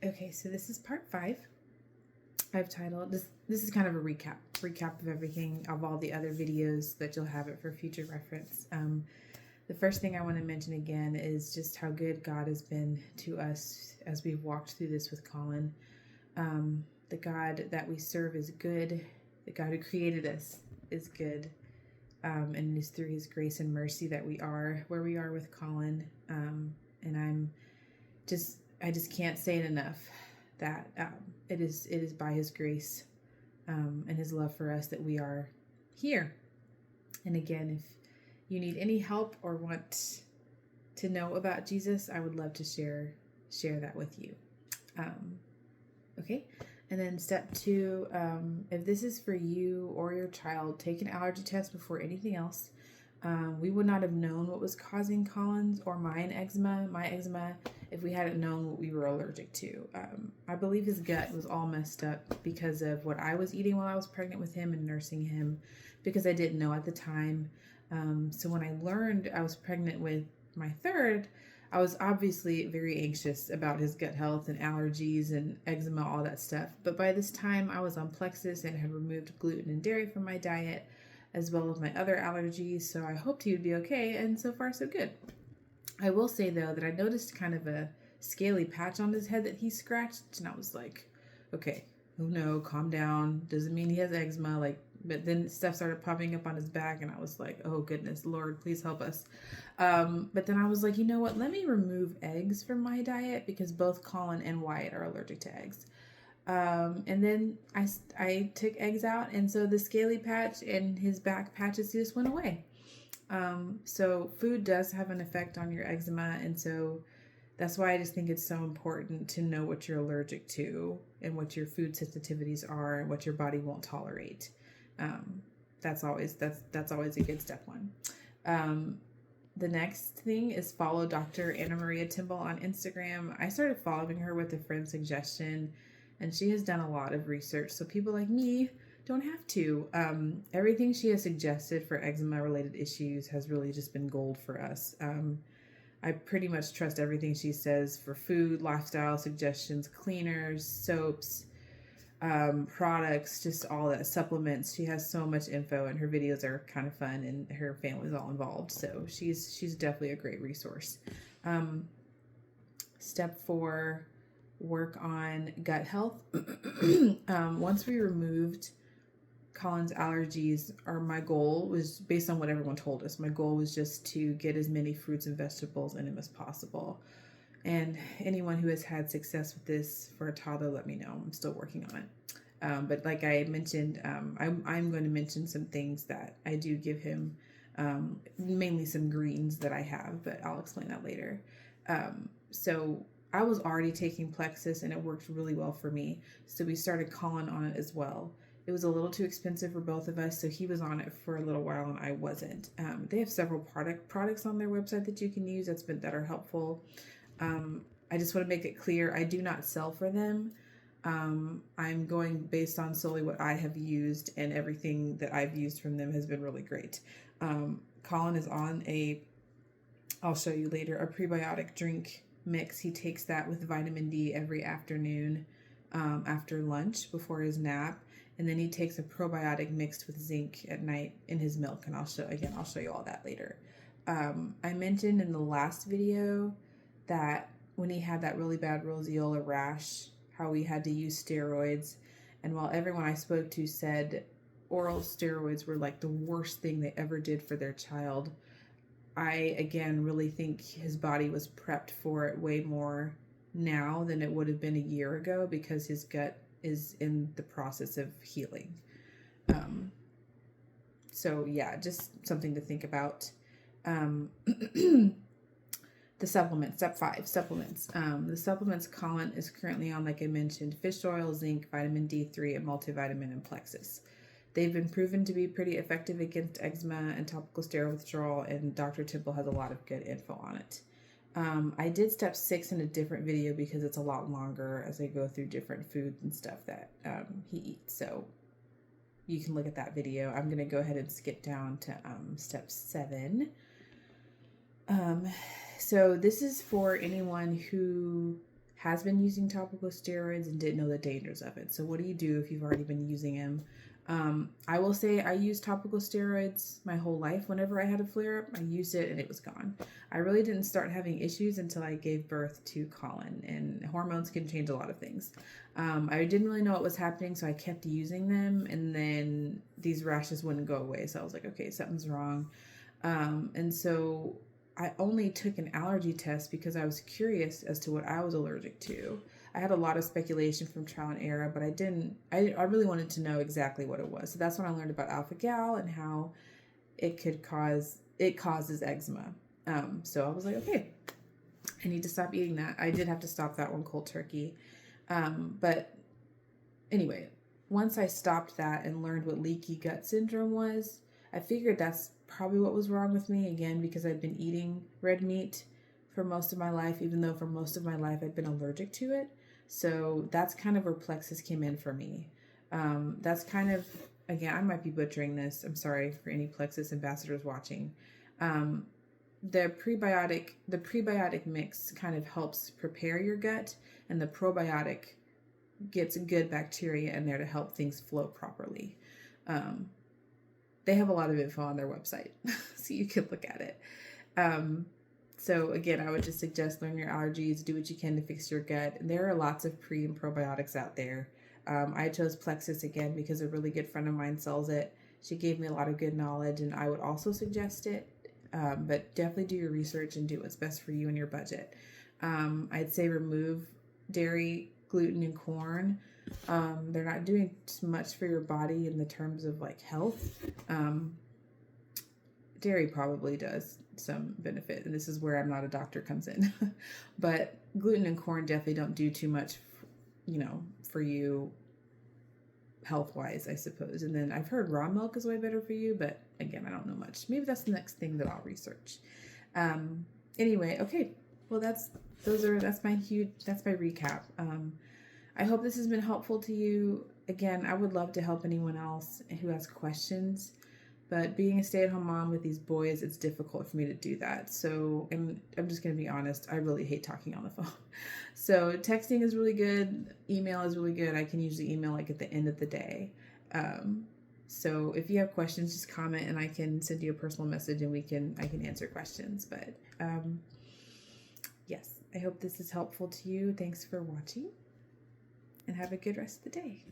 Okay, so this is part 5. I've titled this is kind of a recap of everything, of all the other videos, that you'll have it for future reference. The first thing I want to mention again is just how good God has been to us as we've walked through this with Colin. The God that we serve is good. The God who created us is good. And it is through his grace and mercy that we are where we are with Colin. And I just can't say it enough that it is by his grace and his love for us that we are here. And again, if you need any help or want to know about Jesus, I would love to share that with you. Okay. And then step 2, if this is for you or your child, take an allergy test before anything else. We would not have known what was causing Colin's or my eczema, if we hadn't known what we were allergic to. I believe his gut was all messed up because of what I was eating while I was pregnant with him and nursing him, because I didn't know at the time. So when I learned I was pregnant with my third, I was obviously very anxious about his gut health and allergies and eczema, all that stuff. But by this time, I was on Plexus and had removed gluten and dairy from my diet, as well as my other allergies. So I hoped he would be okay, and so far so good. I will say though that I noticed kind of a scaly patch on his head that he scratched, and I was like, okay, oh no, calm down. Doesn't mean he has eczema. But then stuff started popping up on his back, and I was like, oh goodness, Lord, please help us. But then I was like, you know what? Let me remove eggs from my diet, because both Colin and Wyatt are allergic to eggs. And then I took eggs out, and so the scaly patch and his back patches just went away. So food does have an effect on your eczema, and so that's why I just think it's so important to know what you're allergic to and what your food sensitivities are and what your body won't tolerate. That's always a good step 1. The next thing is follow Dr. Anna Maria Timble on Instagram. I started following her with a friend's suggestion, and she has done a lot of research, so people like me don't have to. Everything she has suggested for eczema related issues has really just been gold for us. I pretty much trust everything she says for food, lifestyle suggestions, cleaners, soaps, products, just all that, supplements. She has so much info, and her videos are kind of fun, and her family's all involved, so she's definitely a great resource. Step 4, work on gut health. Once we removed Colin's allergies, my goal was, based on what everyone told us, my goal was just to get as many fruits and vegetables in him as possible. And anyone who has had success with this for a toddler, let me know. I'm still working on it. But like I mentioned, I'm going to mention some things that I do give him, mainly some greens that I have, but I'll explain that later. So I was already taking Plexus, and it worked really well for me. So we started Colin on it as well. It was a little too expensive for both of us, so he was on it for a little while and I wasn't. They have several products on their website that you can use that are helpful. I just want to make it clear, I do not sell for them. I'm going based on solely what I have used, and everything that I've used from them has been really great. Colin is on I'll show you later, a prebiotic drink mix. He takes that with vitamin D every afternoon after lunch before his nap. And then he takes a probiotic mixed with zinc at night in his milk. And I'll show you all that later. I mentioned in the last video that when he had that really bad roseola rash, how we had to use steroids. And while everyone I spoke to said oral steroids were like the worst thing they ever did for their child, I, again, really think his body was prepped for it way more now than it would have been a year ago, because his gut is in the process of healing. So yeah, just something to think about. The supplements, step 5, supplements. The supplements Colin is currently on, like I mentioned, fish oil, zinc, vitamin D3, and multivitamin, and Plexus. They've been proven to be pretty effective against eczema and topical steroid withdrawal, and Dr. Temple has a lot of good info on it. I did step 6 in a different video because it's a lot longer as I go through different foods and stuff that he eats. So you can look at that video. I'm going to go ahead and skip down to step 7. So this is for anyone who has been using topical steroids and didn't know the dangers of it. So what do you do if you've already been using them? I will say I used topical steroids my whole life. Whenever I had a flare up, I used it and it was gone. I really didn't start having issues until I gave birth to Colin, and hormones can change a lot of things. I didn't really know what was happening, so I kept using them, and then these rashes wouldn't go away. So I was like, okay, something's wrong. And so I only took an allergy test because I was curious as to what I was allergic to. I had a lot of speculation from trial and error, but I really wanted to know exactly what it was. So that's when I learned about alpha-gal and how it causes eczema. So I was like, okay, I need to stop eating that. I did have to stop that one cold turkey. But anyway, once I stopped that and learned what leaky gut syndrome was, I figured that's probably what was wrong with me, again, because I'd been eating red meat for most of my life, even though for most of my life I'd been allergic to it. So that's kind of where Plexus came in for me. That's kind of, again, I might be butchering this. I'm sorry for any Plexus ambassadors watching. The prebiotic mix kind of helps prepare your gut, and the probiotic gets good bacteria in there to help things flow properly. They have a lot of info on their website, so you can look at it. So again, I would just suggest learn your allergies, do what you can to fix your gut. And there are lots of pre and probiotics out there. I chose Plexus again because a really good friend of mine sells it. She gave me a lot of good knowledge, and I would also suggest it. But definitely do your research and do what's best for you and your budget. I'd say remove dairy, gluten, and corn. They're not doing much for your body in the terms of like health. Dairy probably does some benefit, and this is where I'm not a doctor comes in. But gluten and corn definitely don't do too much, for you health-wise, I suppose. And then I've heard raw milk is way better for you, but again, I don't know much. Maybe that's the next thing that I'll research. Anyway, okay. Well, that's my recap. I hope this has been helpful to you. Again, I would love to help anyone else who has questions, but being a stay-at-home mom with these boys, it's difficult for me to do that. So, and I'm just going to be honest, I really hate talking on the phone. So texting is really good. Email is really good. I can usually email like at the end of the day. So if you have questions, just comment and I can send you a personal message and I can answer questions. But yes, I hope this is helpful to you. Thanks for watching and have a good rest of the day.